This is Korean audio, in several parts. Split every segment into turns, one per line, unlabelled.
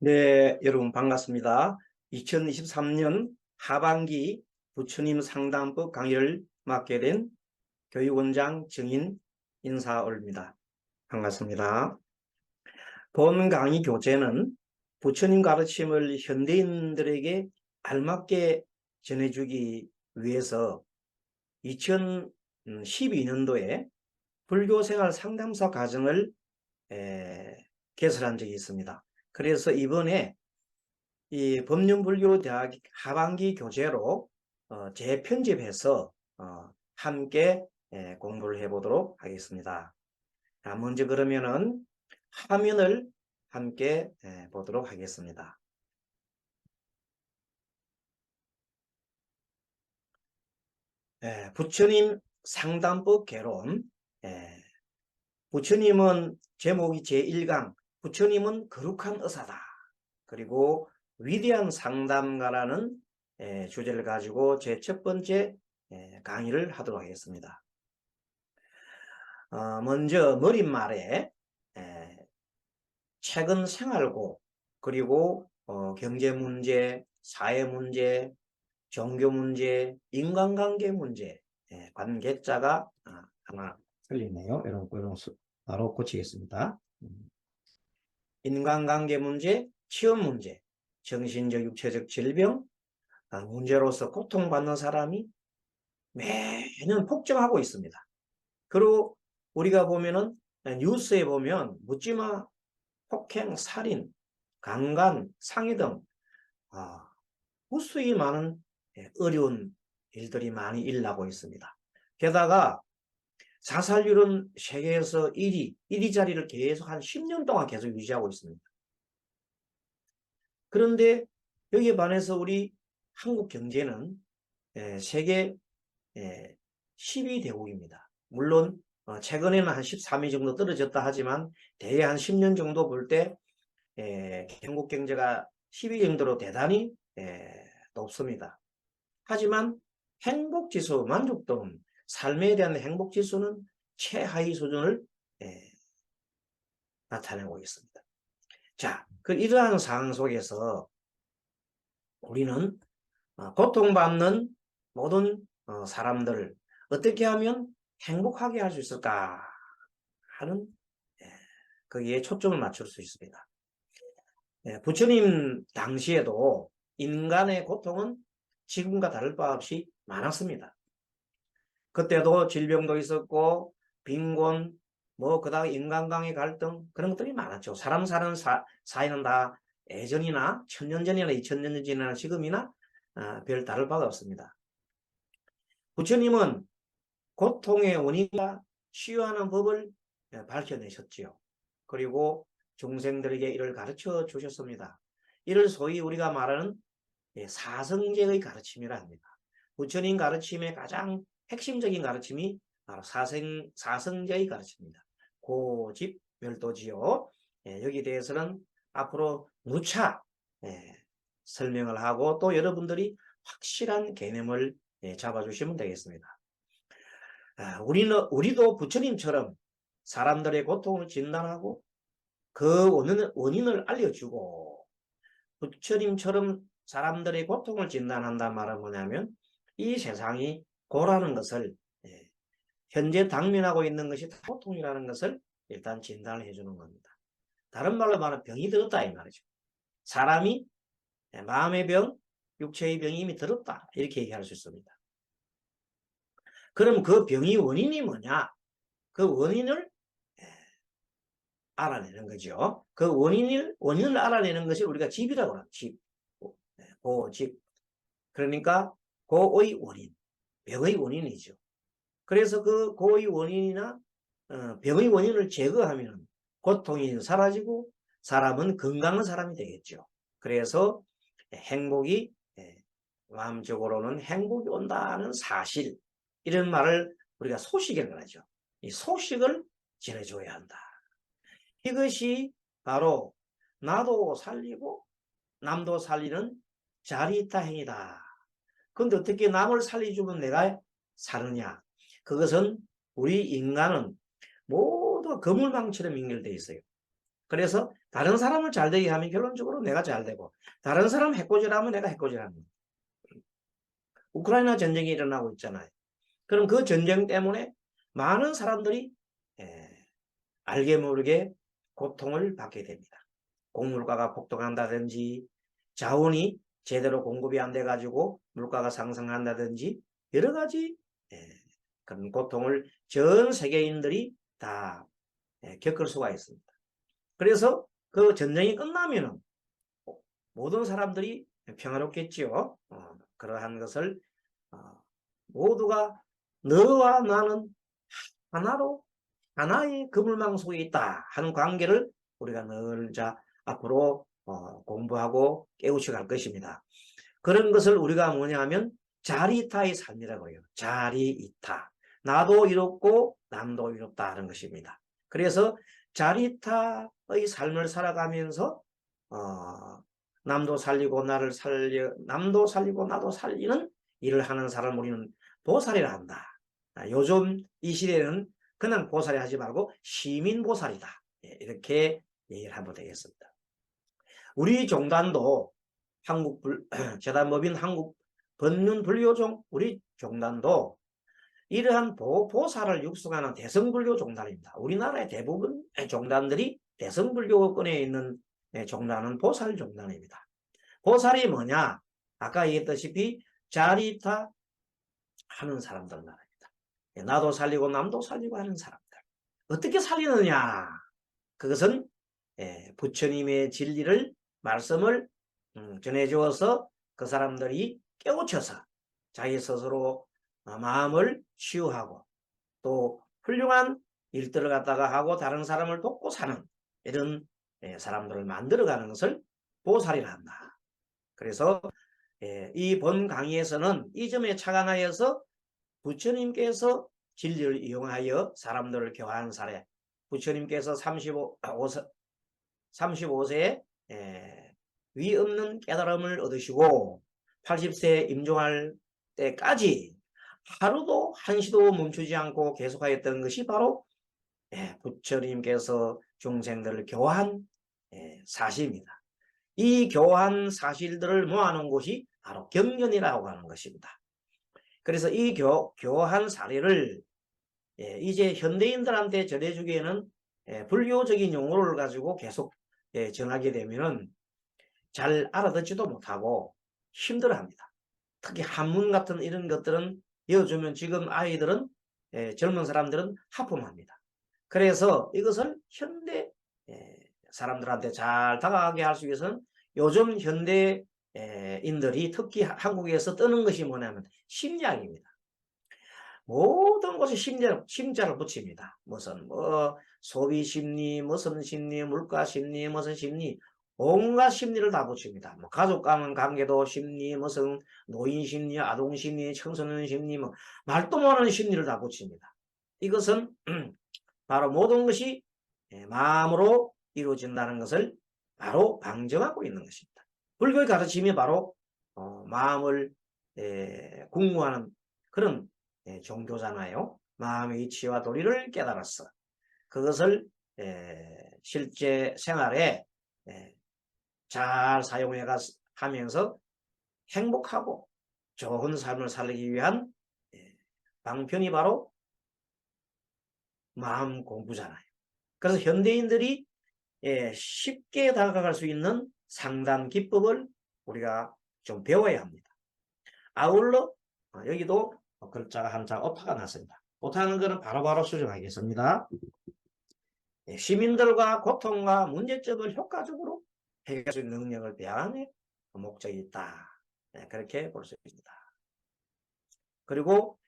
네, 여러분 반갑습니다. 2023년 하반기 부처님 상담법 강의를 맡게 된 교육원장 정인 인사 올립니다. 반갑습니다. 본 강의 교재는 부처님 가르침을 현대인들에게 알맞게 전해주기 위해서 2012년도에 불교생활 상담사 과정을 개설한 적이 있습니다. 그래서 이번에 이 법륜불교대학 하반기 교재로 재편집해서 함께 공부를 해보도록 하겠습니다. 먼저 그러면은 화면을 함께 보도록 하겠습니다. 부처님 상담법 개론. 부처님은 제목이 제1강 부처님은 거룩한 의사다. 그리고 위대한 상담가라는 주제를 가지고 제 첫 번째 강의를 하도록 하겠습니다. 먼저 머릿말에 최근 생활고 그리고 경제 문제, 사회 문제, 종교 문제, 인간관계 문제, 관계자가 하나 틀리네요. 여러분 바로 고치겠습니다. 인간관계 문제, 취업 문제, 정신적, 육체적 질병, 문제로서 고통받는 사람이 매년 폭증하고 있습니다. 그리고 우리가 보면은 뉴스에 보면 묻지마 폭행, 살인, 강간, 상해 등 무수히 많은 어려운 일들이 많이 일어나고 있습니다. 게다가 자살률은 세계에서 1위 자리를 계속 한 10년 동안 계속 유지하고 있습니다. 그런데 여기에 반해서 우리 한국 경제는 세계 10위 대국입니다. 물론 최근에는 한 13위 정도 떨어졌다 하지만 대개 한 10년 정도 볼 때 한국 경제가 10위 정도로 대단히 높습니다. 하지만 행복지수, 만족도, 삶에 대한 행복지수는 최하위 수준을 나타내고 있습니다. 자, 이러한 상황 속에서 우리는 고통받는 모든 사람들을 어떻게 하면 행복하게 할 수 있을까 하는 거기에 초점을 맞출 수 있습니다. 부처님 당시에도 인간의 고통은 지금과 다를 바 없이 많았습니다. 그때도 질병도 있었고 빈곤, 그다음에 인간관계 갈등 그런 것들이 많았죠. 사람 사는 사이는 다 예전이나 1000년 전이나 2000년 전이나 지금이나 별 다를 바가 없습니다. 부처님은 고통의 원인과 치유하는 법을 밝혀내셨지요. 그리고 중생들에게 이를 가르쳐 주셨습니다. 이를 소위 우리가 말하는 사성제의 가르침이라 합니다. 부처님 가르침의 가장 핵심적인 가르침이 바로 사성제의 가르침입니다. 고집멸도지요. 여기에 대해서는 앞으로 누차 설명을 하고 또 여러분들이 확실한 개념을 잡아주시면 되겠습니다. 우리도 부처님처럼 사람들의 고통을 진단하고 그 원인을 알려주고 부처님처럼 사람들의 고통을 진단한다는 말은 뭐냐면 이 세상이 고라는 것을 현재 당면하고 있는 것이 다 고통이라는 것을 일단 진단을 해주는 겁니다. 다른 말로 말하면 병이 들었다 이 말이죠. 사람이 마음의 병, 육체의 병이 이미 들었다 이렇게 얘기할 수 있습니다. 그럼 그 병의 원인이 뭐냐? 그 원인을 알아내는 거죠. 그 원인을 알아내는 것이 우리가 집이라고 합니다. 집, 고집. 그러니까 고의 원인, 병의 원인이죠. 그래서 그 고의 원인이나 병의 원인을 제거하면 고통이 사라지고 사람은 건강한 사람이 되겠죠. 그래서 행복이 마음적으로는 행복이 온다는 사실 이런 말을 우리가 소식이라고 하죠. 이 소식을 전해줘야 한다. 이것이 바로 나도 살리고 남도 살리는 자리타행이다. 그런데 어떻게 남을 살려주면 내가 사느냐? 그것은 우리 인간은 모두 거물망처럼 연결되어 있어요. 그래서 다른 사람을 잘 되게 하면 결론적으로 내가 잘 되고, 다른 사람 해코지하면 내가 해코지하는 거예요. 우크라이나 전쟁이 일어나고 있잖아요. 그럼 그 전쟁 때문에 많은 사람들이 알게 모르게 고통을 받게 됩니다. 곡물가가 폭등한다든지, 자원이 제대로 공급이 안 돼가지고 물가가 상승한다든지, 여러 가지 그런 고통을 전 세계인들이 다 겪을 수가 있습니다. 그래서 그 전쟁이 끝나면은 모든 사람들이 평화롭겠지요. 그러한 것을 모두가 너와 나는 하나로 하나의 그물망 속에 있다 하는 관계를 우리가 늘 앞으로 공부하고 깨우쳐 갈 것입니다. 그런 것을 우리가 뭐냐 하면 자리이타의 삶이라고 해요. 자리이타. 나도 이롭고 남도 이롭다 하는 것입니다. 그래서 자리이타의 삶을 살아가면서 남도 살리고 나를 살려, 남도 살리고 나도 살리는 일을 하는 사람을 우리는 보살이라 한다. 요즘 이 시대는 그냥 보살이 하지 말고 시민보살이다. 이렇게 얘기를 하면 되겠습니다. 우리 종단도 재단법인 한국 법륜불교종 우리 종단도 이러한 보살을 육성하는 대성불교 종단입니다. 우리나라의 대부분 종단들이 대성불교권에 있는 종단은 보살 종단입니다. 보살이 뭐냐? 아까 얘기했다시피 자리타 하는 사람들 말입니다. 나도 살리고 남도 살리고 하는 사람들. 어떻게 살리느냐? 그것은 부처님의 진리를 말씀을 전해주어서 그 사람들이 깨우쳐서 자기 스스로 마음을 치유하고 또 훌륭한 일들을 갖다가 하고 다른 사람을 돕고 사는 이런 사람들을 만들어가는 것을 보살이라 한다. 그래서 이 본 강의에서는 이 점에 착안하여서 부처님께서 진리를 이용하여 사람들을 교화한 사례, 부처님께서 35세에 위 없는 깨달음을 얻으시고 80세에 임종할 때까지 하루도 한시도 멈추지 않고 계속하였던 것이 바로 부처님께서 중생들을 교화한 사실입니다. 이 교화한 사실들을 모아놓은 곳이 바로 경전이라고 하는 것입니다. 그래서 이 교화한 사례를 이제 현대인들한테 전해주기에는 불교적인 용어를 가지고 계속 전하게 되면은 잘 알아듣지도 못하고 힘들어합니다. 특히 한문 같은 이런 것들은 이어주면 지금 아이들은 젊은 사람들은 하품합니다. 그래서 이것을 현대 사람들한테 잘 다가가게 할 수 위해서는 요즘 현대인들이 특히 한국에서 뜨는 것이 뭐냐면 심리학입니다. 모든 곳에 심자를 붙입니다. 무슨 소비 심리, 무슨 심리, 물가 심리, 무슨 심리, 온갖 심리를 다 붙입니다. 가족 간 관계도 심리, 무슨 노인 심리, 아동 심리, 청소년 심리, 말도 못하는 심리를 다 붙입니다. 이것은 바로 모든 것이 마음으로 이루어진다는 것을 바로 방증하고 있는 것입니다. 불교의 가르침이 바로 마음을 궁구하는 그런 종교잖아요. 마음의 이치와 도리를 깨달았어. 그것을 실제 생활에 잘 사용해 가면서 행복하고 좋은 삶을 살기 위한 방편이 바로 마음 공부잖아요. 그래서 현대인들이 쉽게 다가갈 수 있는 상담 기법을 우리가 좀 배워야 합니다. 아울러 여기도 글자가 한자 오타가 났습니다. 오타는 것은 바로바로 수정하겠습니다. 시민들과 고통과 문제점을 효과적으로 해결할 수 있는 능력을 배양의 목적이 있다. 그렇게 볼 수 있습니다. 그리고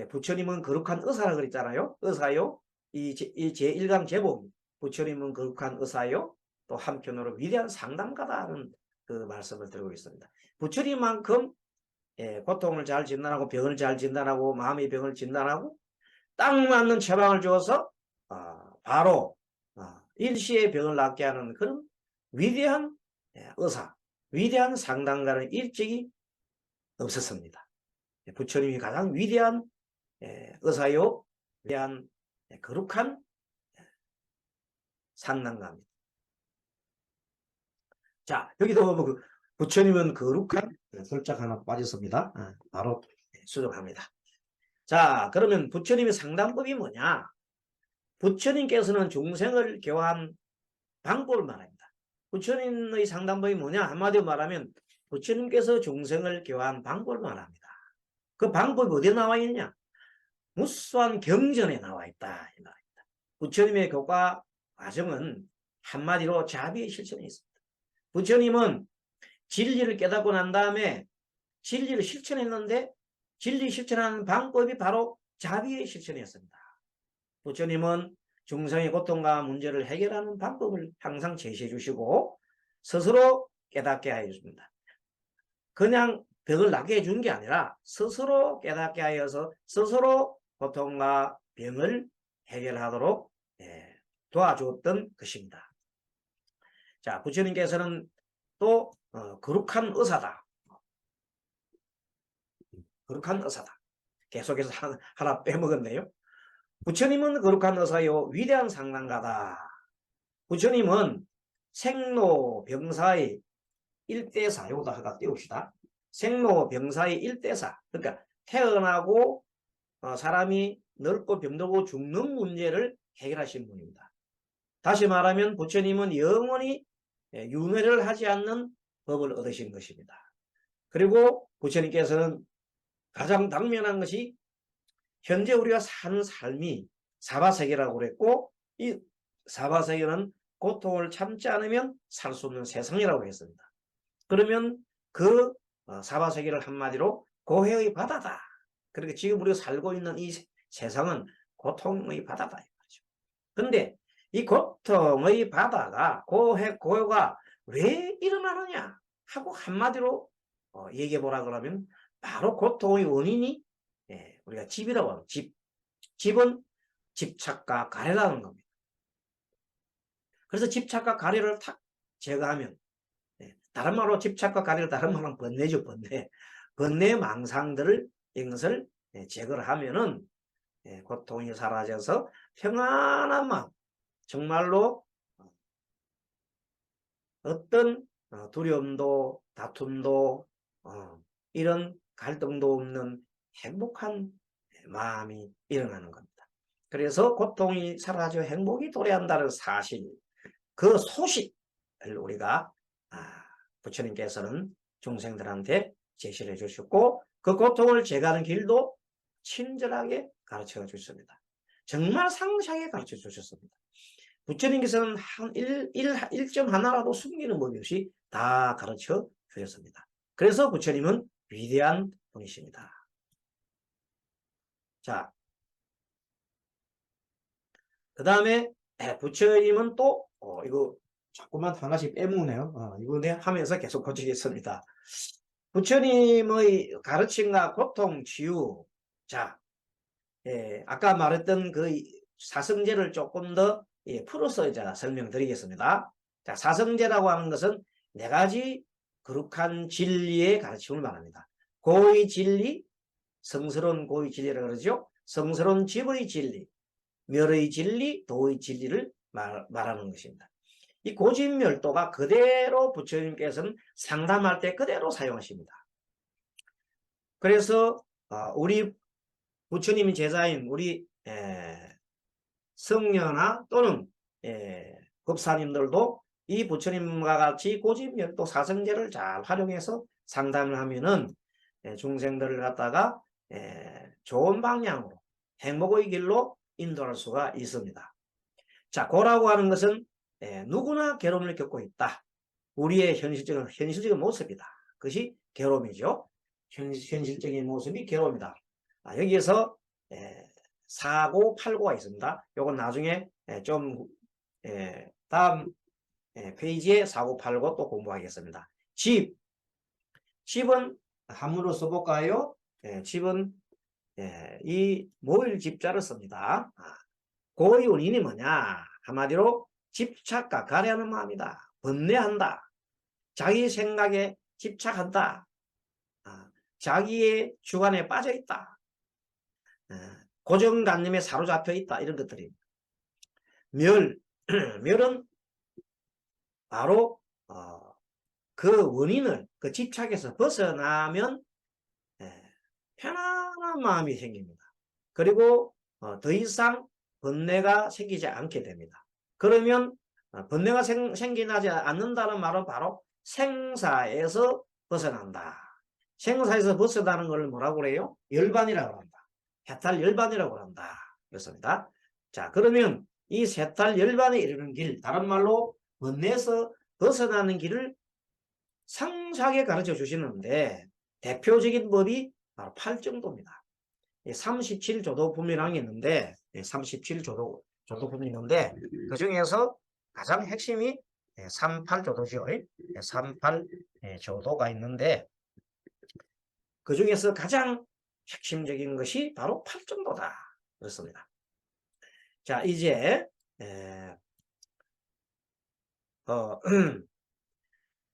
부처님은 거룩한 의사라 그랬잖아요. 의사요. 이 제1강 제목 부처님은 거룩한 의사요. 또 한편으로 위대한 상담가다는 그 말씀을 드리고 있습니다. 부처님만큼 고통을 잘 진단하고 병을 잘 진단하고 마음의 병을 진단하고 딱 맞는 처방을 주어서 바로 일시의 병을 낫게 하는 그런 위대한 의사, 위대한 상담가는 일찍이 없었습니다. 부처님이 가장 위대한 의사요, 위대한 거룩한 상담가입니다. 자, 여기도 뭐 부처님은 거룩한 설자 하나 빠졌습니다. 바로 수정합니다. 자, 그러면 부처님의 상담법이 뭐냐? 부처님께서는 중생을 교화한 방법을 말합니다. 부처님의 상담법이 뭐냐? 한마디로 말하면 부처님께서 중생을 교화한 방법을 말합니다. 그 방법이 어디에 나와 있냐? 무수한 경전에 나와 있다. 이 말입니다. 부처님의 교과 과정은 한마디로 자비의 실천에 있습니다. 부처님은 진리를 깨닫고 난 다음에 진리를 실천했는데 진리 실천하는 방법이 바로 자비의 실천이었습니다. 부처님은 중생의 고통과 문제를 해결하는 방법을 항상 제시해 주시고 스스로 깨닫게 하여 줍니다. 그냥 병을 낫게 해준 게 아니라 스스로 깨닫게 하여서 스스로 고통과 병을 해결하도록 도와주었던 것입니다. 자, 부처님께서는 또 거룩한 의사다. 거룩한 의사다. 계속해서 하나 빼먹었네요. 부처님은 거룩한 의사요 위대한 상담가다. 부처님은 생로병사의 일대사, 요거도 하나 띄웁시다. 생로병사의 일대사, 그러니까 태어나고 사람이 늙고 병들고 죽는 문제를 해결하신 분입니다. 다시 말하면 부처님은 영원히 윤회를 하지 않는 법을 얻으신 것입니다. 그리고 부처님께서는 가장 당면한 것이 현재 우리가 사는 삶이 사바세계라고 그랬고 이 사바세계는 고통을 참지 않으면 살 수 없는 세상이라고 했습니다. 그러면 그 사바세계를 한마디로 고해의 바다다. 그러니까 지금 우리가 살고 있는 이 세상은 고통의 바다다. 그런데 이 고통의 바다가 고해가 왜 일어나느냐 하고 한마디로 얘기해 보라 그러면 바로 고통의 원인이 우리가 집이라고 하는 집은 집착과 가래라는 겁니다. 그래서 집착과 가래를 탁 제거하면 다른 말로 집착과 가래를 다른 말로 번뇌죠. 번뇌 망상들을 이것을 제거를 하면은 고통이 사라져서 평안한 마음 정말로 어떤 두려움도 다툼도 이런 갈등도 없는 행복한 마음이 일어나는 겁니다. 그래서 고통이 사라져 행복이 도래한다는 사실, 그 소식을 우리가 부처님께서는 중생들한테 제시를 해주셨고 그 고통을 제거하는 길도 친절하게 가르쳐 주셨습니다. 정말 상세하게 가르쳐 주셨습니다. 부처님께서는 한 1점 하나라도 숨기는 법이 없이 다 가르쳐 주셨습니다. 그래서 부처님은 위대한 분이십니다. 자, 그 다음에 부처님은 또 이거 자꾸만 하나씩 빼먹네요. 이거 내가 하면서 계속 고치겠습니다. 부처님의 가르침과 고통 치유. 자, 아까 말했던 그 사성제를 조금 더 풀어서 설명드리겠습니다. 자, 사성제라고 하는 것은 네 가지 거룩한 진리의 가르침을 말합니다. 고의 진리, 성스러운 고의 진리라고 그러죠. 성스러운 집의 진리, 멸의 진리, 도의 진리를 말하는 것입니다. 이 고집멸도가 그대로 부처님께서는 상담할 때 그대로 사용하십니다. 그래서 우리 부처님 제자인 우리 성녀나 또는 법사님들도 이 부처님과 같이 고집멸도 사성제를 잘 활용해서 상담을 하면은 중생들을 갖다가 좋은 방향으로 행복의 길로 인도할 수가 있습니다. 자, 고라고 하는 것은 누구나 괴로움을 겪고 있다. 우리의 현실적인 모습이다. 그것이 괴로움이죠. 현실적인 모습이 괴로움이다. 여기에서 사고, 팔고가 있습니다. 요건 나중에 좀 다음 페이지에 사고, 팔고 또 공부하겠습니다. 집은 한문으로 써볼까요? 집은 이 모일 집자를 씁니다. 고의 원인이 뭐냐? 한마디로 집착과 가려하는 마음이다. 번뇌한다. 자기 생각에 집착한다. 자기의 주관에 빠져있다. 고정관념에 사로잡혀 있다. 이런 것들입니다. 멸은 바로 그 원인을 그 집착에서 벗어나면 편안한 마음이 생깁니다. 그리고 더 이상 번뇌가 생기지 않게 됩니다. 그러면 번뇌가 생기지 않는다는 말은 바로 생사에서 벗어난다. 생사에서 벗어나는 걸 뭐라고 그래요? 열반이라고 한다. 해탈 열반이라고 한다. 그렇습니다. 자, 그러면 이 세탈 열반에 이르는 길, 다른 말로 번뇌에서 벗어나는 길을 상세하게 가르쳐 주시는데 대표적인 법이 바로 팔정도입니다. 37조도 분명히 있는데 37조도 분명히 있는데 그 중에서 가장 핵심이 38조도죠. 38조도가 있는데 그 중에서 가장 핵심적인 것이 바로 팔정도다. 그렇습니다. 자, 이제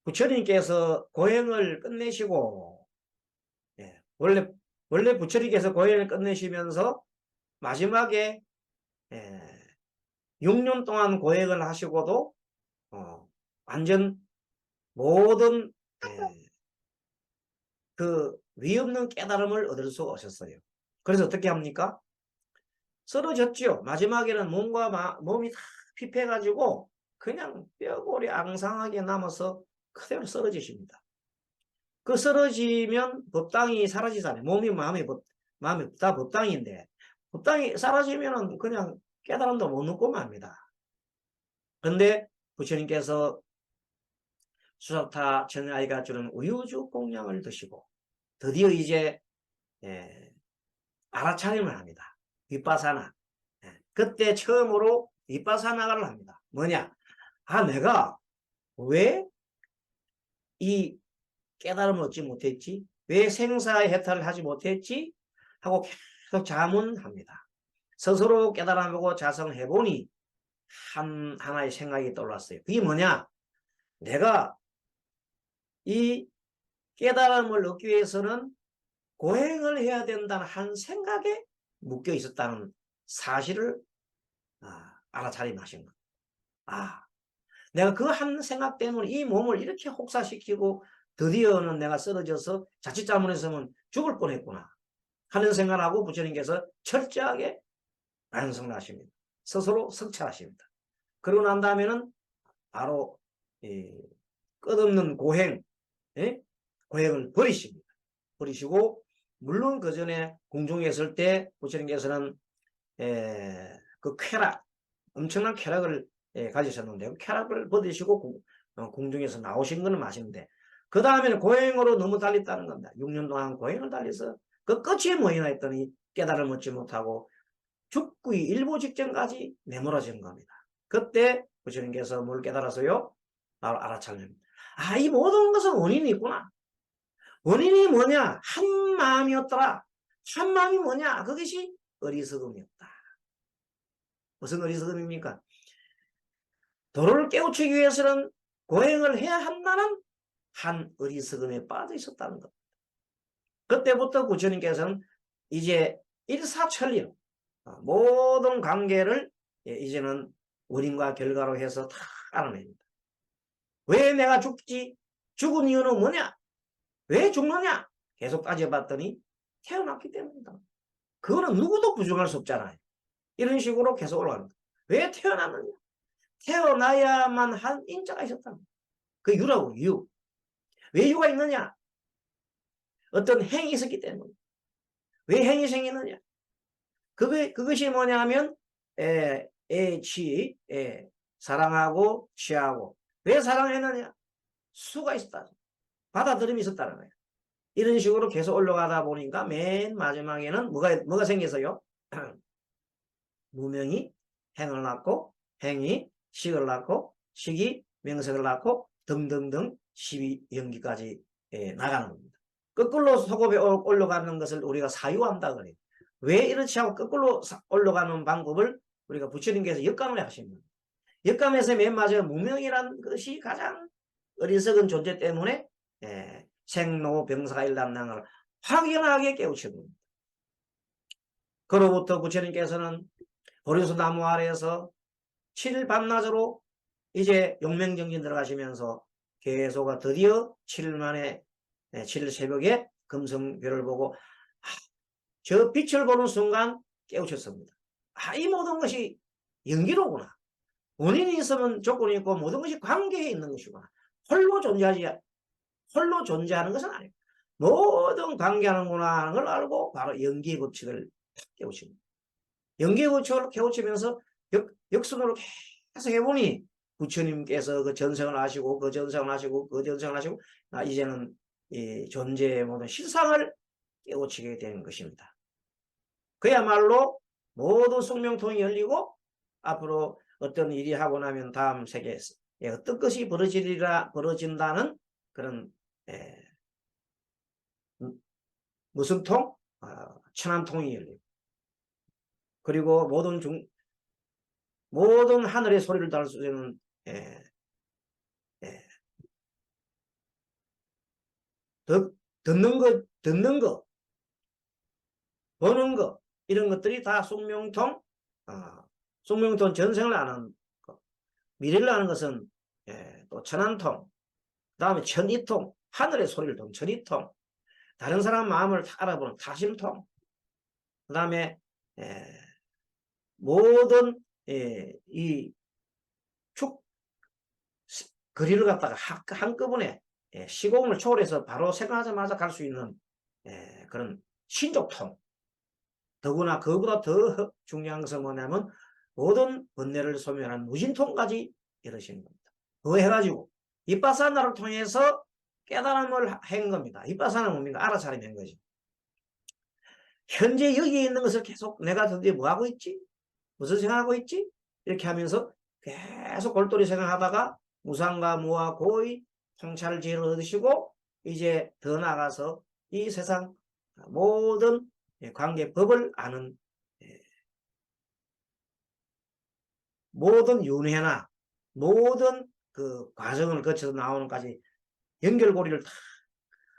부처님께서 고행을 끝내시고 원래 부처님께서 고행을 끝내시면서 마지막에 6년 동안 고행을 하시고도 완전 모든 그 위없는 깨달음을 얻을 수 없었어요. 그래서 어떻게 합니까? 쓰러졌죠. 마지막에는 몸이 다 피폐해가지고 그냥 뼈골이 앙상하게 남아서 그대로 쓰러지십니다. 그 쓰러지면 법당이 사라지잖아요. 마음이 다 법당인데 법당이 사라지면은 그냥 깨달음도 못 얻고 맙니다. 그런데 부처님께서 수사타 전아이가 주는 우유주 공양을 드시고 드디어 이제 알아차림을 합니다. 윗바사나. 그때 처음으로 윗바사나를 합니다. 뭐냐? 내가 왜 이 깨달음을 얻지 못했지? 왜 생사의 해탈을 하지 못했지? 하고 계속 자문합니다. 스스로 깨달아보고 자성해보니 하나의 생각이 떠올랐어요. 그게 뭐냐? 내가 이 깨달음을 얻기 위해서는 고행을 해야 된다는 한 생각에 묶여 있었다는 사실을 알아차림하신 것. 내가 그 한 생각 때문에 이 몸을 이렇게 혹사시키고 드디어는 내가 쓰러져서 자칫 잘못했으면 죽을 뻔했구나 하는 생각을 하고 부처님께서 철저하게 반성을 하십니다. 스스로 성찰하십니다. 그러고 난 다음에는 바로 끝없는 고행을 버리십니다. 버리시고 물론 그 전에 궁중에 있을 때 부처님께서는 그 쾌락, 엄청난 쾌락을 가지셨는데 쾌락을 버리시고 궁중에서 나오신 것은 마시는데 그 다음에는 고행으로 너무 달렸다는 겁니다. 6년 동안 고행을 달려서 그 끝이 뭐이나 했더니 깨달음을 얻지 못하고 죽기 일보 직전까지 내몰아진 겁니다. 그때 부처님께서 뭘 깨달아서요? 바로 알아차립니다. 이 모든 것은 원인이 있구나. 원인이 뭐냐? 한 마음이었더라. 한 마음이 뭐냐? 그것이 어리석음이었다. 무슨 어리석음입니까? 도를 깨우치기 위해서는 고행을 해야 한다는 한 어리석음에 빠져 있었다는 것. 그때부터 부처님께서는 이제 일사천리로 모든 관계를 이제는 원인과 결과로 해서 다 알아냅니다. 왜 내가 죽지? 죽은 이유는 뭐냐? 왜 죽느냐? 계속 따져봤더니 태어났기 때문이다. 그거는 누구도 부정할 수 없잖아요. 이런 식으로 계속 올라갑니다. 왜 태어났느냐? 태어나야만 한 인자가 있었다. 그 유라고, 유. 왜 유가 있느냐? 어떤 행이 있었기 때문에. 왜 행이 생기느냐? 그것이 뭐냐면, 사랑하고 취하고. 왜 사랑했느냐? 수가 있었다. 받아들임이 있었다는 거예요. 이런 식으로 계속 올라가다 보니까 맨 마지막에는 뭐가 생겨서요? 무명이 행을 낳고, 행이 식을 낳고, 식이 명색을 낳고, 등등등 12연기까지 나가는 겁니다. 거꾸로 소급에 올라가는 것을 우리가 사유한다 그래요. 왜 이렇지 하고 거꾸로 올라가는 방법을 우리가 부처님께서 역감을 하십니다. 역감에서 맨 마지막에 무명이라는 것이 가장 어리석은 존재 때문에 생로병사가 일어난다는 걸 확연하게 깨우치는 겁니다. 그로부터 부처님께서는 보리수 나무 아래에서 7일 밤낮으로 이제 용맹정진 들어가시면서 계소가 드디어 7일 만에 7일 새벽에 금성별을 보고 저 빛을 보는 순간 깨우쳤습니다. 이 모든 것이 연기로구나. 원인이 있으면 조건이 있고 모든 것이 관계에 있는 것이구나. 홀로 존재하는 것은 아니고 모든 관계하는구나 하는 걸 알고 바로 연기의 법칙을 깨우칩니다. 연기의 법칙을 깨우치면서 역순으로 계속 해보니 부처님께서 그 전생을 하시고 그 전생을 하시고 그 전생을 하시고 이제는 이 존재의 모든 실상을 깨우치게 되는 것입니다. 그야말로 모든 숙명통이 열리고 앞으로 어떤 일이 하고 나면 다음 세계에서 어떤 것이 벌어진다는 그런 무슨 통? 천안통이 열리고 그리고 모든 하늘의 소리를 다룰 수 있는 듣는 거, 보는 거 이런 것들이 다 숙명통, 숙명통 전생을 아는 것. 미래를 아는 것은 또 천안통, 그 다음에 천이통, 하늘의 소리를 듣는 천이통, 다른 사람 마음을 알아보는 타심통, 그 다음에 모든 이 거리를 갖다가 한꺼번에 시공을 초월해서 바로 생각하자마자 갈 수 있는 그런 신족통. 더구나 그보다 더 중요한 것은 뭐냐면 모든 번뇌를 소멸하는 무진통까지 이루시는 겁니다. 그거 해가지고 이빠사나를 통해서 깨달음을 한 겁니다. 이빠사는 뭡니까? 알아차림한 거지. 현재 여기에 있는 것을 계속 내가 드디어 뭐하고 있지? 무슨 생각하고 있지? 이렇게 하면서 계속 골똘히 생각하다가 무상과 무와 고의 통찰지혜를 얻으시고 이제 더 나아가서 이 세상 모든 관계법을 아는 모든 윤회나 모든 그 과정을 거쳐서 나오는까지 연결고리를 다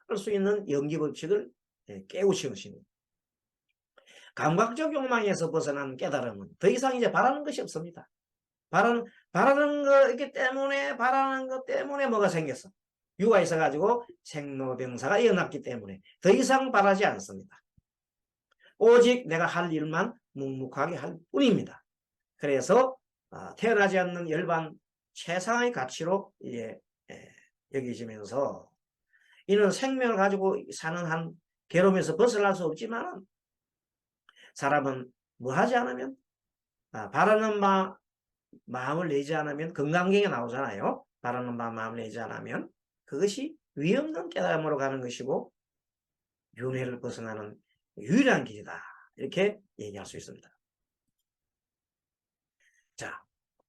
할 수 있는 연기법칙을 깨우치는 것입니다. 감각적 욕망에서 벗어난 깨달음은 더 이상 이제 바라는 것이 없습니다. 바라는 것 때문에 뭐가 생겼어? 유가 있어가지고 생로병사가 일어났기 때문에 더 이상 바라지 않습니다. 오직 내가 할 일만 묵묵하게 할 뿐입니다. 그래서 태어나지 않는 열반 최상의 가치로 여기시면서 이는 생명을 가지고 사는 한 괴로움에서 벗어날 수 없지만 사람은 뭐 하지 않으면 바라는 마음을 내지 않으면 건강경에 나오잖아요. 바라는 마음을 내지 않으면 그것이 위없는 깨달음으로 가는 것이고 윤회를 벗어나는 유일한 길이다. 이렇게 얘기할 수 있습니다. 자,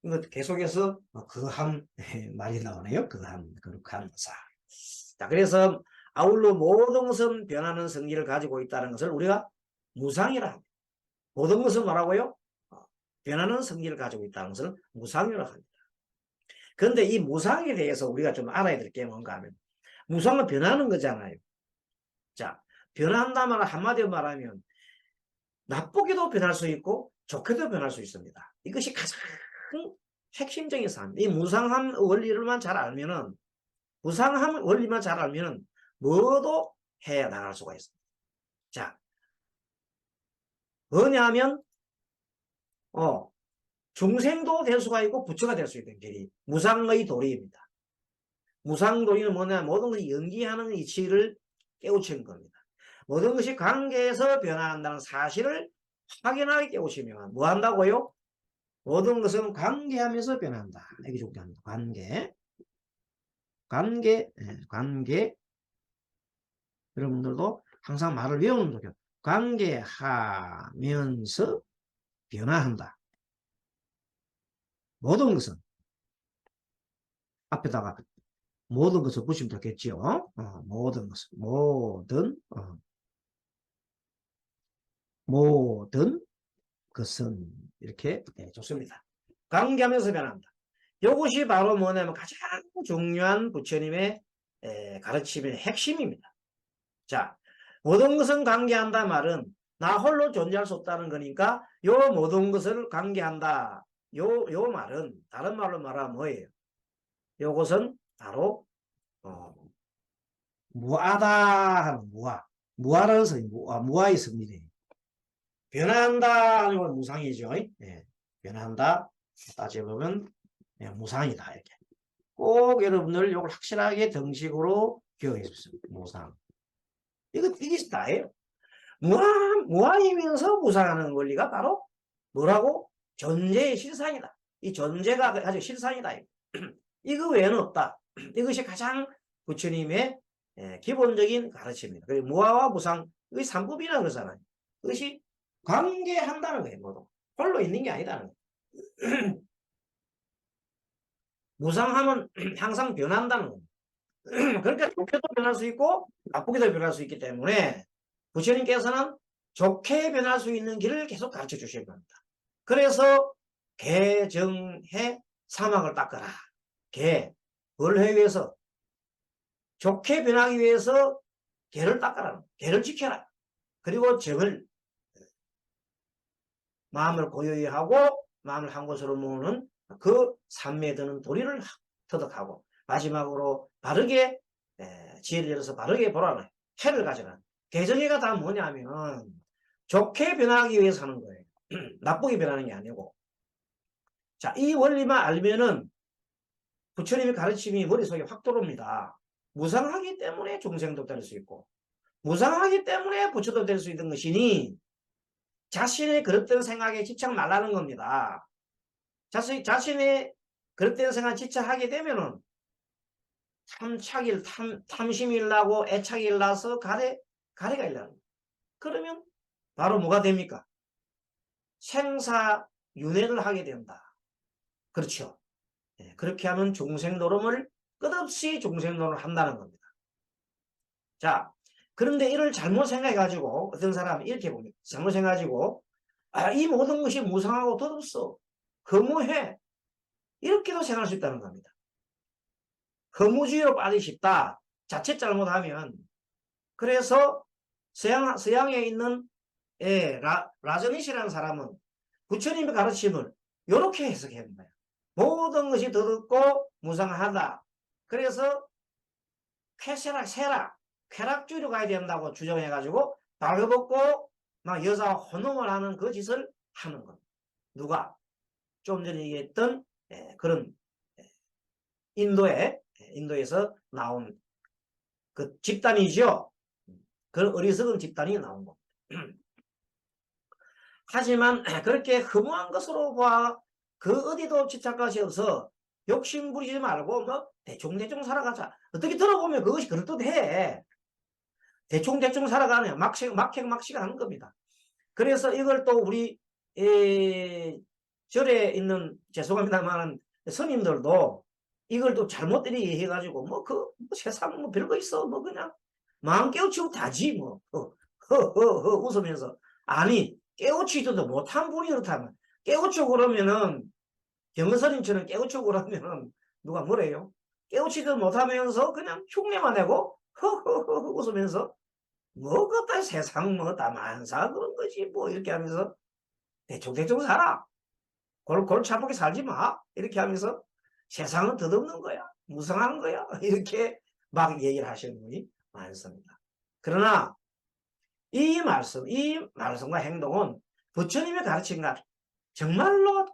이거 계속해서 그한 말이 나오네요. 거룩한 사. 자, 그래서 아울러 모든 것은 변하는 성질을 가지고 있다는 것을 우리가 무상이라 합니다. 모든 것은 뭐라고요? 변하는 성질을 가지고 있다는 것을 무상이라고 합니다. 그런데 이 무상에 대해서 우리가 좀 알아야 될 게 뭔가 하면 무상은 변하는 거잖아요. 자, 변한다 말 한마디로 말하면 나쁘게도 변할 수 있고 좋게도 변할 수 있습니다. 이것이 가장 핵심적인 사항입니다. 이 무상함 원리를만 잘 알면은 무상함 원리만 잘 알면은 뭐도 해 나갈 수가 있습니다. 자, 뭐냐면 중생도 될 수가 있고 부처가 될 수 있는 길이 무상의 도리입니다. 무상도리는 뭐냐? 모든 것이 연기하는 이치를 깨우치는 겁니다. 모든 것이 관계에서 변화한다는 사실을 확연하게 깨우치면 뭐 한다고요? 모든 것은 관계하면서 변한다. 이게 중요합니다. 관계. 여러분들도 항상 말을 외우는 거죠. 관계하면서 변화한다. 모든 것은 앞에다가 모든 것을 붙이면 되겠지요. 모든 것은 이렇게 좋습니다. 관계하면서 변한다. 이것이 바로 뭐냐면 가장 중요한 부처님의 가르침의 핵심입니다. 자, 모든 것은 관계한다 말은 나 홀로 존재할 수 없다는 거니까 요 모든 것을 관계한다. 요 말은 다른 말로 말하면 뭐예요? 요것은 바로 무하다 하는 무하. 무하라는 성이 무하의 성질이에요. 변한다 하는 건 무상이죠. 예. 변한다. 따져보면 예, 무상이다. 이렇게. 꼭 여러분들 이걸 확실하게 정식으로 기억해 주세요. 무상. 이게 다예요. 무한이면서 무상하는 원리가 바로 뭐라고? 존재의 실상이다. 이 존재가 아주 실상이다. 이거 외에는 없다. 이것이 가장 부처님의 기본적인 가르침입니다. 그리고 무아와 무상, 이게 삼급이라고 그러잖아요. 그것이 관계한다는 거예요. 모두. 홀로 있는 게 아니다는 거예요. 무상하면 항상 변한다는 거예요. 그러니까 좋게도 변할 수 있고 나쁘게도 변할 수 있기 때문에 부처님께서는 좋게 변할 수 있는 길을 계속 가르쳐 주실 겁니다. 그래서 개정해 사막을 닦아라. 뭘 하기 위해서? 좋게 변하기 위해서 개를 닦아라. 개를 지켜라. 그리고 정을 마음을 고요히 하고 마음을 한 곳으로 모으는 그 산매에 드는 도리를 터득하고 마지막으로 바르게 지혜를 열어서 바르게 보라는 해를 가져라. 개정해가 다 뭐냐면 좋게 변하기 위해서 하는 거예요. 나쁘게 변하는 게 아니고. 자, 이 원리만 알면은 부처님의 가르침이 머릿속에 확 들어옵니다. 무상하기 때문에 중생도 될 수 있고 무상하기 때문에 부처도 될 수 있는 것이니 자신의 그릇된 생각에 집착 말라는 겁니다. 자신의 그릇된 생각에 집착하게 되면은 탐심이 일나고 애착이 일나서 가래가 일나는 거예요. 그러면 바로 뭐가 됩니까? 생사윤회를 하게 된다. 그렇죠. 그렇게 하면 중생노름을 끝없이 중생노름을 한다는 겁니다. 자, 그런데 이를 잘못 생각해가지고 어떤 사람은 이렇게 봅니다. 잘못 생각해가지고 이 모든 것이 무상하고 덧없어. 허무해. 이렇게도 생각할 수 있다는 겁니다. 허무주의로 빠지기 쉽다. 자칫 잘못하면. 그래서 서양에 있는 라저니시라는 사람은 부처님의 가르침을 이렇게 해석했는 거예요. 모든 것이 덧없고 무상하다. 그래서 쾌락주의로 가야 된다고 주장해가지고 발버벗고 막 여자와 혼동을 하는 그 짓을 하는 겁니다. 누가? 좀 전에 얘기했던 그런 인도에서 나온 그 집단이죠. 그런 어리석은 집단이 나온 겁니다. 하지만 그렇게 허무한 것으로 봐 그 어디도 집착 것이 없어 욕심 부리지 말고 뭐 대충 살아가자. 어떻게 들어보면 그것이 그럴듯해. 대충 살아가네요. 막시가 하는 겁니다. 그래서 이걸 또 우리 절에 있는 죄송합니다만 스님들도 이걸 또 잘못 이해해가지고 뭐 세상 뭐 별거 있어 뭐 그냥 마음 깨우치고 다지 뭐 웃으면서 아니 깨우치지도 못한 분이 그렇다면 깨우치고 그러면은 경은스님처럼 깨우치고 그러면은 누가 뭐래요? 깨우치지도 못하면서 그냥 흉내만 내고 허허허 웃으면서 뭐 그따 세상 뭐 다 만사 그런 거지 뭐 이렇게 하면서 대충 살아. 골치 아프게 살지 마. 이렇게 하면서 세상은 덧없는 거야. 무성한 거야. 이렇게 막 얘기를 하시는 분이 많습니다. 그러나 이 말씀과 행동은 부처님의 가르침과 정말로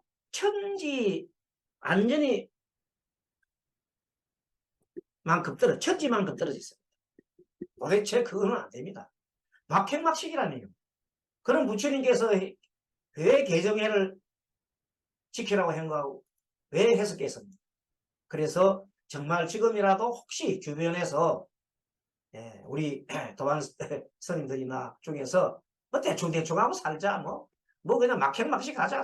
천지만큼 떨어져 있습니다. 도대체 그거는 안 됩니다. 막행막식이라네요. 그럼 부처님께서 왜 개정회를 지키라고 행거하고 왜 해석했습니까? 그래서 정말 지금이라도 혹시 주변에서 우리 도반 스님들이나 중에서 뭐 대충 하고 살자 뭐 그냥 막행막식 하자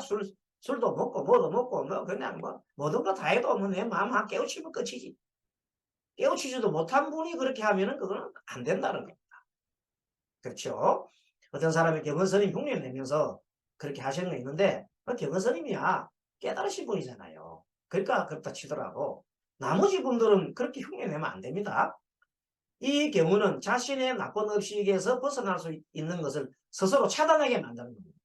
술도 먹고 뭐도 먹고 뭐 그냥 뭐 모든 거 다 해도 뭐 내 마음 한 깨우치면 끝이지. 깨우치지도 못한 분이 그렇게 하면은 그거는 안 된다는 겁니다. 그렇죠? 어떤 사람이 경은스님 흉내 내면서 그렇게 하시는 거 있는데 경은스님이야 깨달으신 분이잖아요. 그러니까 그렇다 치더라도 나머지 분들은 그렇게 흉내 내면 안 됩니다. 이 경우는 자신의 나쁜 의식에서 벗어날 수 있는 것을 스스로 차단하게 만드는 겁니다.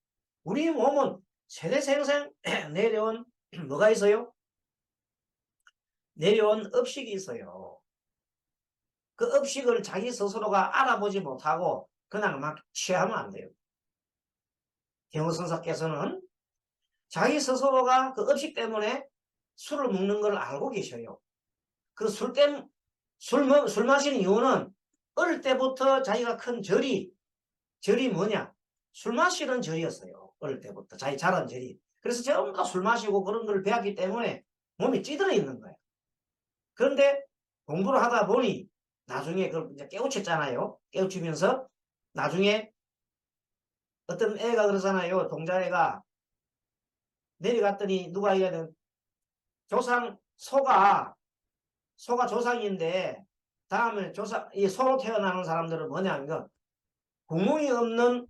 우리 몸은 세대생생 내려온 뭐가 있어요? 내려온 업식이 있어요. 그 업식을 자기 스스로가 알아보지 못하고 그냥 막 취하면 안 돼요. 경호선사께서는 자기 스스로가 그 업식 때문에 술을 먹는 걸 알고 계셔요. 그 술 마시는 이유는 어릴 때부터 자기가 큰 절이 뭐냐? 술 마시는 절이었어요. 어릴 때부터. 자기 자란 절이. 그래서 전부 다 술 마시고 그런 걸 배웠기 때문에 몸이 찌들어 있는 거예요. 그런데 공부를 하다 보니 나중에 그걸 이제 깨우쳤잖아요. 깨우치면서 나중에 어떤 애가 그러잖아요. 동자애가 내려갔더니 누가 이거는 조상 소가 조상인데 다음에 이 소로 태어나는 사람들은 뭐냐면 구멍이 없는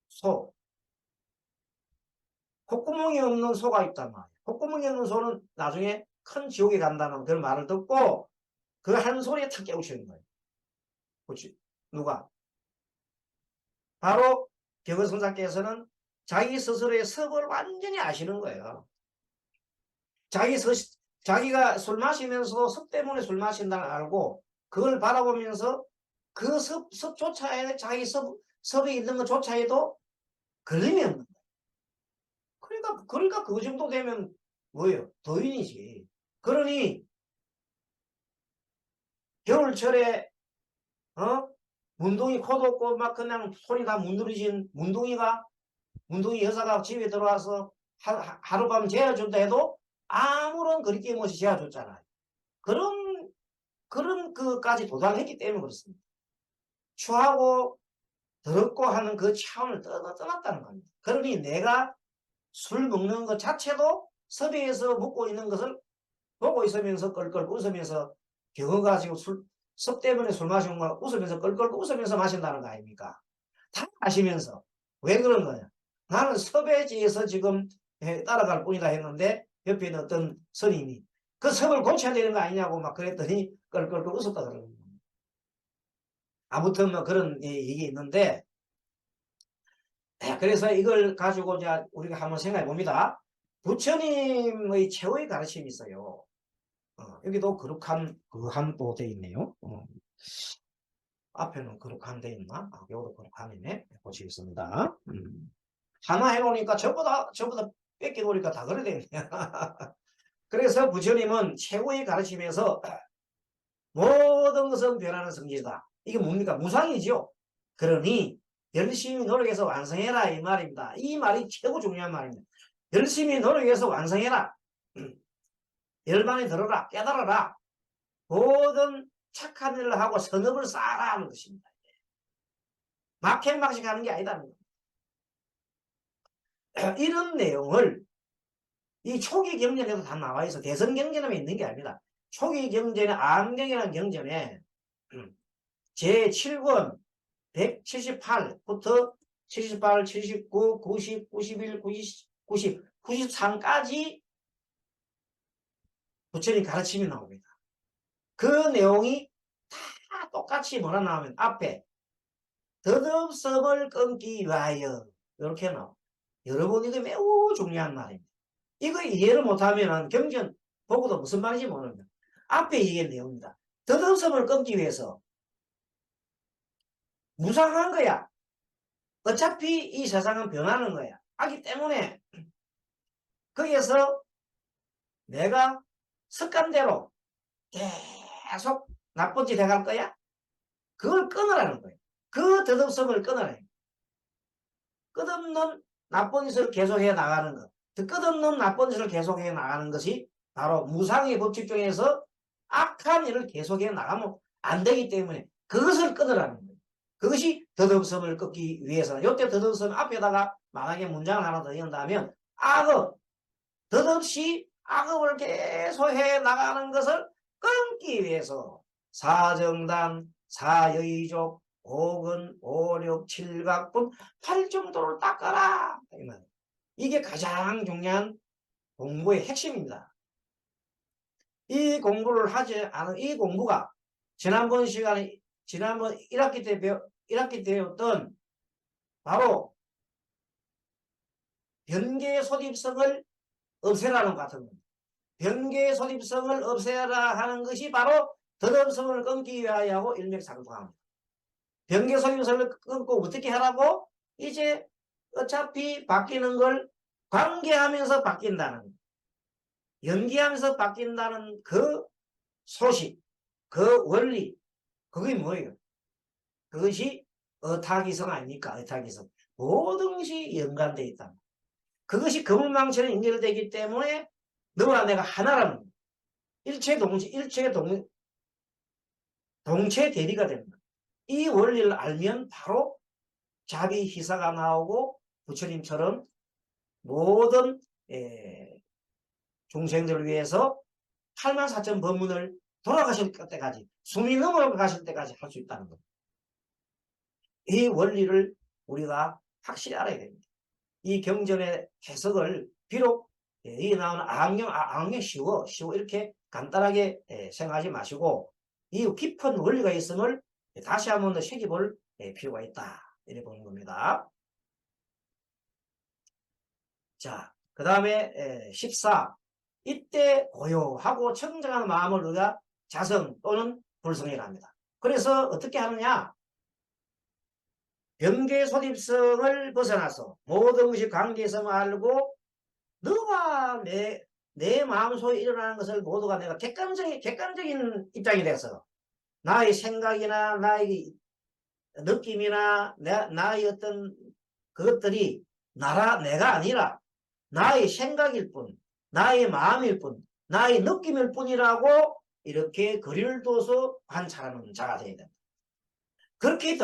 소, 콧구멍이 없는 소가 있단 말이에요. 콧구멍이 없는 소는 나중에 큰 지옥에 간다는 그런 말을 듣고 그 한 소리에 탁 깨우치는 거예요. 그렇지? 누가? 바로 격언성사께서는 자기 스스로의 섭을 완전히 아시는 거예요. 자기가 술 마시면서도 섭 때문에 술 마신다는 걸 알고 그걸 바라보면서 그 섭조차에 자기 섭에 있는 것조차에도 걸림이 없는 거예요. 그러니까 그 정도 되면 뭐예요? 도인이지. 그러니 겨울철에 문둥이 코도 없고 막 그냥 손이 다 문드러진 문둥이 여사가 집에 들어와서 하룻밤 재워준다 해도 아무런 거리낌 없이 재워줬잖아요. 그런 그까지 도달했기 때문에 그렇습니다. 추하고 더럽고 하는 그 차원을 떠났다는 겁니다. 그러니 내가 술 먹는 것 자체도 섭외에서 먹고 있는 것을 보고 있으면서 껄껄 웃으면서 경어가지고 섭 때문에 술 마시는 거 웃으면서 껄껄 웃으면서 마신다는 거 아닙니까? 다 마시면서. 왜 그런 거냐? 나는 섭에 지에서 지금 따라갈 뿐이다 했는데 옆에 있는 어떤 스님이 그 섭을 고쳐야 되는 거 아니냐고 막 그랬더니 껄껄 웃었다 그러는 겁니다. 아무튼 뭐 그런 얘기 있는데 그래서 이걸 가지고 이제 우리가 한번 생각해 봅니다. 부처님의 최후의 가르침이 있어요. 여기도 그룩한 또 돼 있네요. 앞에는 그룩한 돼 있나? 여기도 그룩한이네. 보시겠습니다. 하나 해놓으니까 전부 다 뺏겨놓으니까 다 그래 되네. 그래서 부처님은 최후의 가르침에서 모든 것은 변하는 성질이다. 이게 뭡니까? 무상이죠. 그러니 열심히 노력해서 완성해라 이 말입니다. 이 말이 최고 중요한 말입니다. 열심히 노력해서 완성해라. 열반에 들어라. 깨달아라. 모든 착한 일을 하고 선업을 쌓아라 하는 것입니다. 막행막식 하는 게 아니다는 겁니다. 이런 내용을 이 초기 경전에도 다 나와 있어. 대선 경전에만 있는 게 아닙니다. 초기 경전에 암경이라는 경전에 제7권 178부터 78, 79, 90, 91, 90, 93까지 부처님 가르침이 나옵니다. 그 내용이 다 똑같이 뭐라 나오면 앞에 덧없음을 끊기 위하여 이렇게 나옵니다. 여러분 이거 매우 중요한 말입니다. 이거 이해를 못하면 경전 보고도 무슨 말인지 모릅니다. 앞에 이게 내용입니다. 덧없음을 끊기 위해서 무상한 거야. 어차피 이 세상은 변하는 거야. 하기 때문에 거기에서 내가 습관대로 계속 나쁜 짓 해갈 거야. 그걸 끊으라는 거예요. 그 덧없음을 끊으라. 끝없는 나쁜 짓을 계속해 나가는 것. 끝없는 나쁜 짓을 계속해 나가는 것이 바로 무상의 법칙 중에서 악한 일을 계속해 나가면 안 되기 때문에 그것을 끊으라는 거예요. 그것이 덧없음을 끊기 위해서는 이때 덧없음 앞에다가 만약에 문장을 하나 더 넣는다면 악업, 덧없이 악업을 계속해 나가는 것을 끊기 위해서 사정단, 사여의족, 오근, 오력, 칠각분, 8정도를 닦아라. 이게 가장 중요한 공부의 핵심입니다. 이 공부를 하지 않은 이 공부가 지난번 1학기 때 배웠던 바로 변계 소집성을 없애라는 것 같은 겁니다. 변계 소집성을 없애라 하는 것이 바로 덧없음을 끊기 위하여 일맥상통합니다. 병계소임설을 끊고 어떻게 하라고? 이제 어차피 바뀌는 걸 관계하면서 바뀐다는, 연기하면서 바뀐다는 그 소식, 그 원리, 그게 뭐예요? 그것이 어타기성 아닙니까? 어타기성. 모든 것이 연관되어 있다. 그것이 그물망처럼 연결되기 때문에 너와 내가 하나라는 거예요. 동체 대리가 됩니다. 이 원리를 알면 바로 자비희사가 나오고 부처님처럼 모든 중생들을 위해서 84,000 법문을 돌아가실 때까지, 숨이 넘어가실 때까지 할 수 있다는 겁니다. 이 원리를 우리가 확실히 알아야 됩니다. 이 경전의 해석을 비록 이 나오는 악경 쉬워 이렇게 간단하게 생각하지 마시고 이 깊은 원리가 있음을 다시 한 번 더 새겨볼 필요가 있다, 이렇게 보는 겁니다. 자, 그 다음에 14. 이때 고요하고 청정한 마음을 우리가 자성 또는 불성이라 합니다. 그래서 어떻게 하느냐? 경계소립성을 벗어나서 모든 것이 관계성을 알고 너와 내 마음속에 일어나는 것을 모두가 내가 객관적인 입장이 돼서 나의 생각이나 나의 느낌이나 나의 어떤 그것들이 내가 아니라 나의 생각일 뿐, 나의 마음일 뿐, 나의 느낌일 뿐이라고 이렇게 거리를 둬서 관찰하는 자가 되어야 된다. 그렇게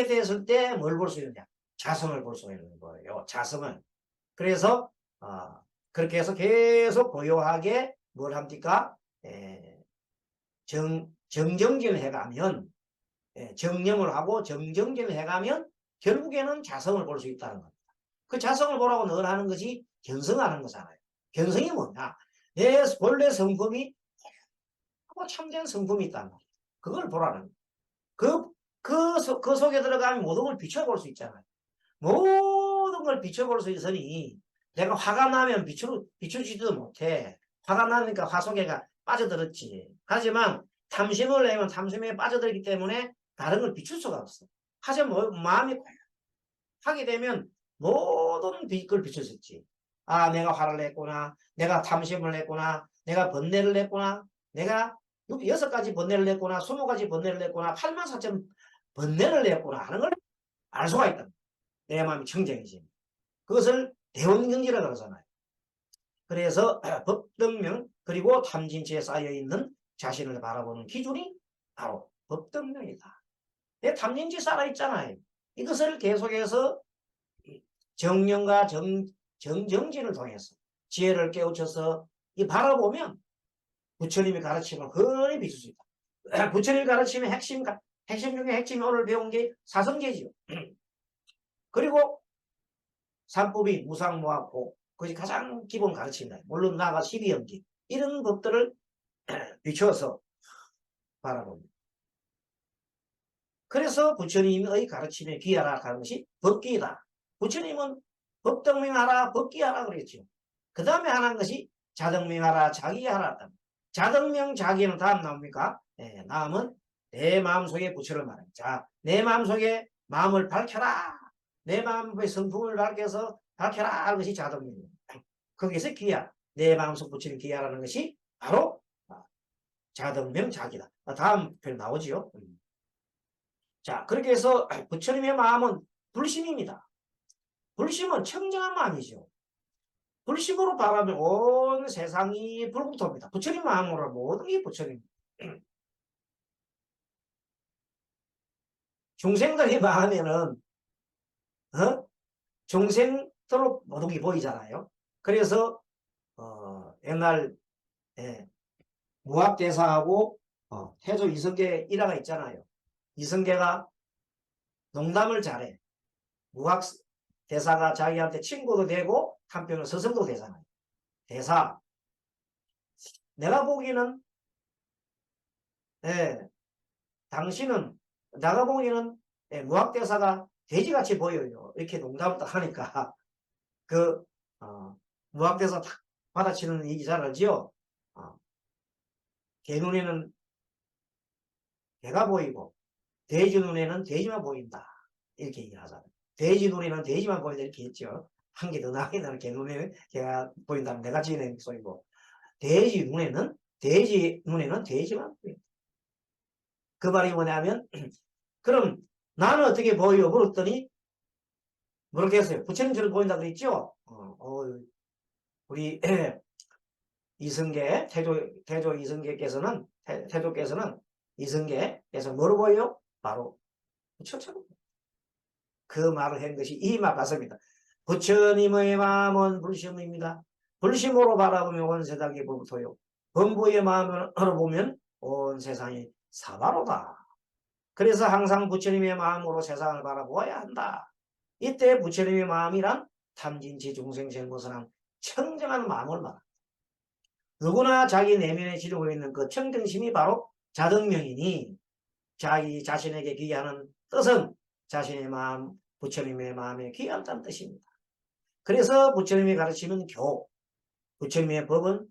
됐을 때 뭘 볼 수 있느냐? 자성을 볼 수 있는 거예요. 자성을. 그래서 그렇게 해서 계속 고요하게 뭘 합니까? 정정진을 해가면, 정념을 하고 정정진을 해가면 결국에는 자성을 볼 수 있다는 겁니다. 그 자성을 보라고 늘 하는 것이 견성하는 거잖아요. 견성이 뭐냐? 내 본래 성품이 참된 성품이 있단 말이에요. 그걸 보라는 거예요. 그 속에 들어가면 모든 걸 비춰볼 수 있잖아요. 모든 걸 비춰볼 수 있으니 내가 화가 나면 비춰주지도 못해. 화가 나니까 화 속에가 빠져들었지. 하지만 탐심을 내면 탐심에 빠져들기 때문에 다른 걸 비출 수가 없어. 하지만 마음이 하게 되면 모든 걸 비출 수 있지. 아, 내가 화를 냈구나. 내가 탐심을 냈구나. 내가 번뇌를 냈구나. 내가 6가지 번뇌를 냈구나. 20가지 번뇌를 냈구나. 84,000 번뇌를 냈구나 하는 걸 알 수가 있다. 내 마음이 청정해지. 그것을 대원경지라고 그러잖아요. 그래서 법등명 그리고 탐진치에 쌓여있는 자신을 바라보는 기준이 바로 법등명이다. 내 탐진치 쌓여있잖아요. 이것을 계속해서 정령과 정정진을 통해서 지혜를 깨우쳐서 이 바라보면 부처님이 가르침을 흔히 비출 수 있다. 부처님이 가르침의 핵심 중에 핵심이 오늘 배운 게 사성계지요. 그리고 삼법이 무상무학고 그것이 가장 기본 가르침이다. 물론 나아가 12연기 이런 것들을 비추어서 바라봅니다. 그래서 부처님의 가르침에 귀하라 하는 것이 법기이다. 부처님은 법등명하라 법기하라 그랬죠. 그 다음에 하는 것이 자등명하라 자기하라. 자등명 자기는 다음 나옵니까? 다음은 내 마음속에 부처를 말합니다. 자, 내 마음속에 마음을 밝혀라. 내 마음의 성품을 밝혀서 밝혀라 하는 것이 자등명입니다. 거기서 귀하, 내 마음속 부처를 귀하라는 것이 바로 자등명 자기다. 다음 편 나오지요. 자, 그렇게 해서 부처님의 마음은 불심입니다. 불심은 청정한 마음이죠. 불심으로 바라면 온 세상이 불국토입니다. 부처님 마음으로 모든 게 부처님. 중생들의 마음에는 중생들로 모든 게 보이잖아요. 그래서 옛날 무학대사하고 태조 이성계 일화가 있잖아요. 이성계가 농담을 잘해. 무학대사가 자기한테 친구도 되고 한편으로 스승도 되잖아요. 대사, 내가 보기에는 당신은 내가 보기에는 무학대사가 돼지같이 보여요. 이렇게 농담을 딱 하니까 그 무학대사 딱 받아치는 얘기 잘 알지요. 개 눈에는 개가 보이고 돼지 눈에는 돼지만 보인다. 이렇게 얘기를 하잖아요. 돼지 눈에는 돼지만 보인다 이렇게 했죠. 한 개 더 나가게 되면 개 눈에는 개가 보인다는 내가 지은 소리고 돼지 눈에는 돼지만 보인다. 그 말이 뭐냐면 그럼 나는 어떻게 보여? 물었더니 모르겠어요. 부처님처럼 보인다 그랬죠? 우리 이승계 태조 이승계께서는 태조께서는 이승계께서 뭐로 보여? 바로 부처처럼. 그 말을 한 것이 이 말 같습니다. 부처님의 마음은 불심입니다. 불심으로 바라보면 온 세상이 불토요. 범부의 마음으로 보면 온 세상이 사바로다. 그래서 항상 부처님의 마음으로 세상을 바라보아야 한다. 이때 부처님의 마음이란 탐진치 중생생무선한 청정한 마음을 말합니다. 누구나 자기 내면에 지르고 있는 그 청정심이 바로 자등명이니 자기 자신에게 귀하는 뜻은 자신의 마음, 부처님의 마음에 귀하다는 뜻입니다. 그래서 부처님이 가르치는 교, 부처님의 법은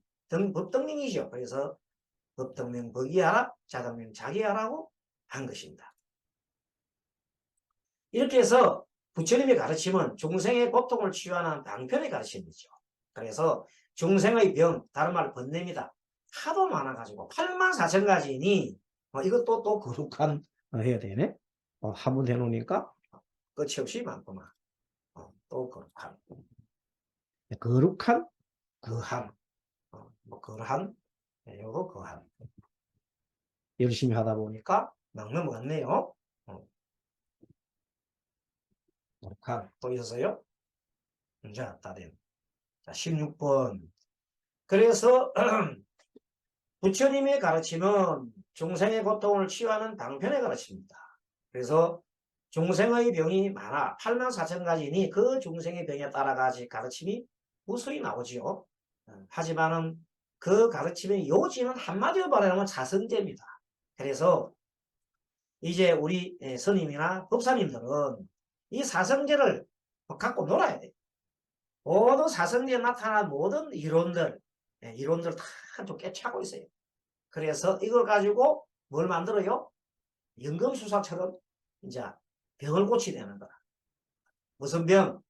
법등명이죠. 그래서 법등명 법이하라, 자등명 자기하라고 한 것입니다. 이렇게 해서 부처님의 가르침은 중생의 고통을 치유하는 방편의 가르침이죠. 그래서 중생의 병, 다른 말로 번뇌입니다. 하도 많아가지고 84,000가지니 이것도 또 거룩한 해야 되네. 한번 해놓으니까 끝이 없이 많구만. 또 거룩한 거룩한 거한 거한 요거 거한 열심히 하다 보니까 막 넘어갔네요. 거룩한 또 있었어요? 자, 다 된. 자, 16번. 그래서 부처님의 가르침은 중생의 고통을 치유하는 방편의 가르침입니다. 그래서 중생의 병이 많아 84,000가지니 그 중생의 병에 따라가지 가르침이 무수히 나오지요. 하지만은 그 가르침의 요지는 한마디로 말하면 자성제입니다. 그래서 이제 우리 스님이나 법사님들은 이 사성제를 갖고 놀아야 돼요. 모든 사성제에 나타난 모든 이론들 다 꿰차고 있어요. 그래서 이걸 가지고 뭘 만들어요? 연금수사처럼 이제 병을 고치려는 거라. 무슨 병?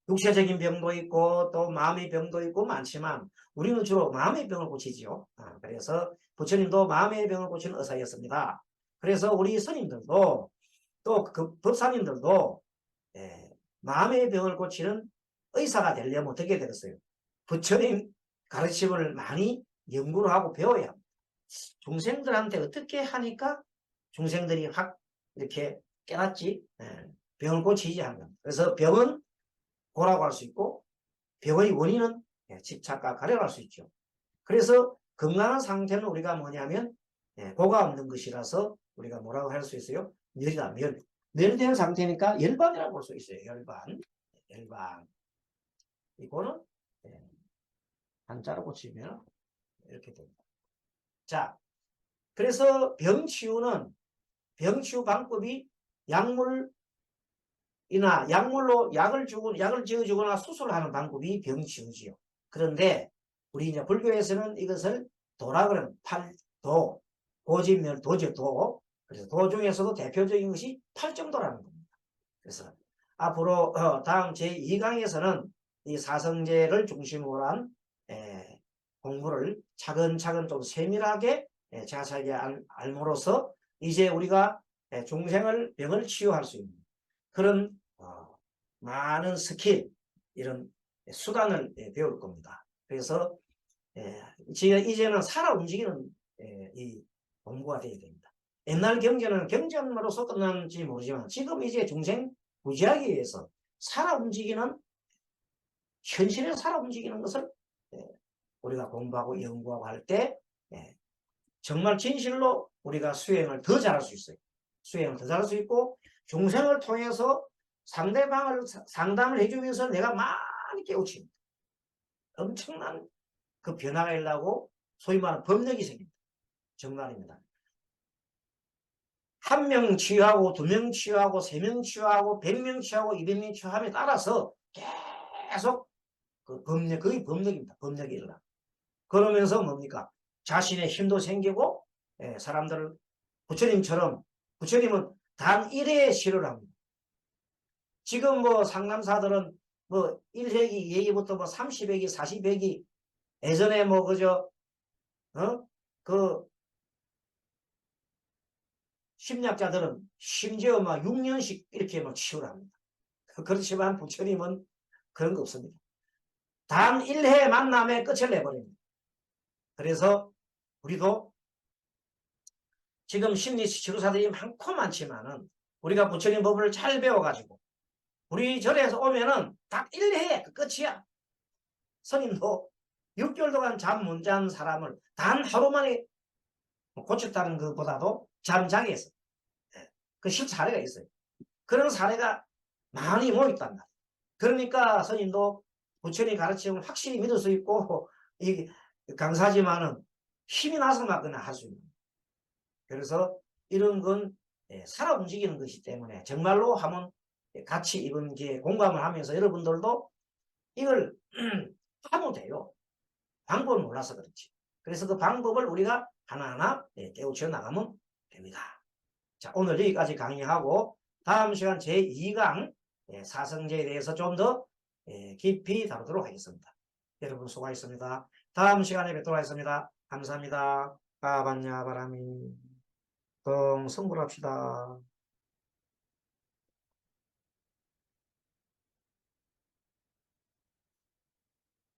육체적인 병도 있고 또 마음의 병도 있고 많지만 우리는 주로 마음의 병을 고치지요. 그래서 부처님도 마음의 병을 고치는 의사였습니다. 그래서 우리 스님들도 또 그 법사님들도 마음의 병을 고치는 의사가 되려면 어떻게 되겠어요? 부처님 가르침을 많이 연구를 하고 배워야 합니다. 중생들한테 어떻게 하니까 중생들이 확 이렇게 깨닫지 병을 고치지 하는 겁니다. 그래서 병은 고라고 할 수 있고 병의 원인은 집착과 가려고 할 수 있죠. 그래서 건강한 상태는 우리가 뭐냐면 고가 없는 것이라서 우리가 뭐라고 할 수 있어요? 멸이다. 멸된 상태니까 열반이라고 볼 수 있어요. 열반. 이거는 한자로 고치면 이렇게 됩니다. 자, 그래서 병치유 방법이 약물로 약을 지어주거나 수술하는 방법이 병치유지요. 그런데 우리 이제 불교에서는 이것을 도라 그러면 팔도, 고지면 도죠, 도. 그래서 도 중에서도 대표적인 것이 팔정도라는 겁니다. 그래서 앞으로 다음 제2강에서는 이 사성제를 중심으로 한 공부를 차근차근 좀 세밀하게 자세하게 알므로써 이제 우리가 중생을 병을 치유할 수 있는 그런 많은 스킬 이런 수단을 배울 겁니다. 그래서 이제는 살아 움직이는 이 공부가 되어야 됩니다. 옛날 경제는 경전으로서 끝났는지 모르지만 지금 이제 중생 구제하기 위해서 살아 움직이는 현실에 살아 움직이는 것을 우리가 공부하고 연구하고 할 때 정말 진실로 우리가 수행을 더 잘할 수 있어요. 수행을 더 잘할 수 있고 중생을 통해서 상대방을 상담을 해주기 위해서 내가 많이 깨우칩니다. 엄청난 그 변화가 일어나고 소위 말하는 법력이 생깁니다. 정말입니다. 한 명 치유하고 2명 치유하고 3명 치유하고 100명 치유하고 200명 치유함에 따라서 계속 그 법력, 거의 법력입니다. 법력이 일어나. 그러면서 뭡니까? 자신의 힘도 생기고 사람들을 부처님처럼 부처님은 단 1회에 시를 합니다. 지금 뭐 상담사들은 뭐 1회기 예기부터 뭐 30회기 40회기 예전에 뭐 그저 그 심리학자들은 심지어 막 6년씩 이렇게 막 치유를 합니다. 그렇지만 부처님은 그런 거 없습니다. 단 1회 만남에 끝을 내버립니다. 그래서 우리도 지금 심리치료사들이 많고 많지만은 우리가 부처님 법을 잘 배워가지고 우리 절에서 오면은 딱 1회 끝이야. 스님도 6개월 동안 잠 못 잔 사람을 단 하루 만에 고쳤다는 것보다도 잠장애 했어요. 그 실사례가 있어요. 그런 사례가 많이 모였단 말이에요. 그러니까 스님도 부처님 가르침을 확실히 믿을 수 있고 이 강사지만은 힘이 나서 막거나 할 수 있는. 그래서 이런 건 살아 움직이는 것이기 때문에 정말로 하면 같이 이번 기회에 공감을 하면서 여러분들도 이걸 하면 돼요. 방법을 몰라서 그렇지. 그래서 그 방법을 우리가 하나하나 깨우쳐 나가면 됩니다. 자, 오늘 여기까지 강의하고 다음 시간 제2강 사성제에 대해서 좀 더 깊이 다루도록 하겠습니다. 여러분 수고하셨습니다. 다음 시간에 뵙도록 하겠습니다. 감사합니다. 빠반야 바람이 성불합시다.